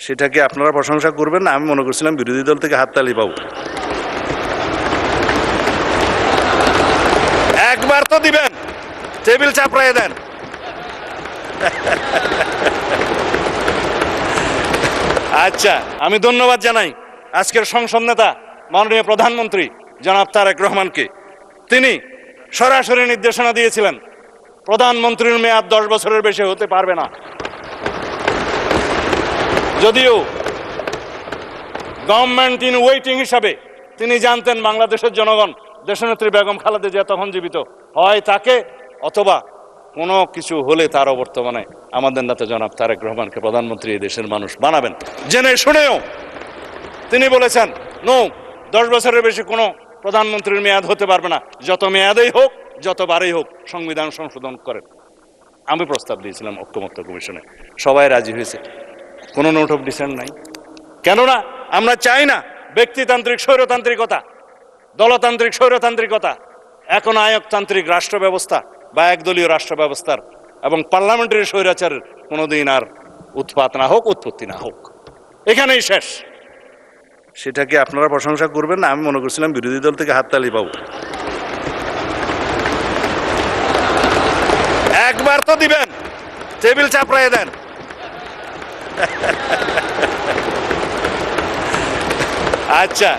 সেটাকে আপনারা প্রশংসা করবেন না, আমি মনে করছিলাম বিরোধী দল থেকে হাততালি পাবো। একবার তো দিবেন, টেবিল চাপড়ায় দেন। আচ্ছা, আমি ধন্যবাদ জানাই আজকের সংসদ নেতা মাননীয় প্রধানমন্ত্রী জনাব তারেক রহমানকে। তিনি সরাসরি নির্দেশনা দিয়েছিলেন প্রধানমন্ত্রীর মেয়াদ 10 বছরের বেশি হতে পারবে না। যদিও গভর্নমেন্ট ইন ওয়েটিং হিসাবে তিনি জানতেন বাংলাদেশের জনগণ দেশনেত্রী বেগম খালেদা জিয়া তখন জীবিত, হয় তাকে অথবা কোনো কিছু হলে তার অবর্তমানে আমাদের নেতা জনাব তারেক রহমানকে প্রধানমন্ত্রী এই দেশের মানুষ বানাবেন। জেনে শুনেও তিনি বলেছেন নো, 10 বছরের বেশি কোনো প্রধানমন্ত্রীর মেয়াদ হতে পারবে না, যত মেয়াদেই হোক যতবারই হোক সংবিধান সংশোধন করেন। আমি প্রস্তাব দিয়েছিলাম ঐক্যমত্য কমিশনে, সবাই রাজি হয়েছে, কোনো নোট অফ ডিসেন্ট নাই। কেননা আমরা চাই না ব্যক্তিতান্ত্রিক স্বৈরতান্ত্রিকতা, দলতান্ত্রিক স্বৈরতান্ত্রিকতা, এখন আয়কতান্ত্রিক রাষ্ট্র ব্যবস্থা বা একদলীয় রাষ্ট্র ব্যবস্থার এবং পার্লামেন্টারি স্বৈরাচারের কোনোদিন আর উৎপাত না হোক, উৎপত্তি না হোক, এখানেই শেষ। সেটাকে আপনারা প্রশংসা করবেন না, আমি মনে করছিলাম বিরোধী দল থেকে হাততালি পাবো। একবার তো দিবেন, টেবিল চাপড়ায় দেন। আচ্ছা।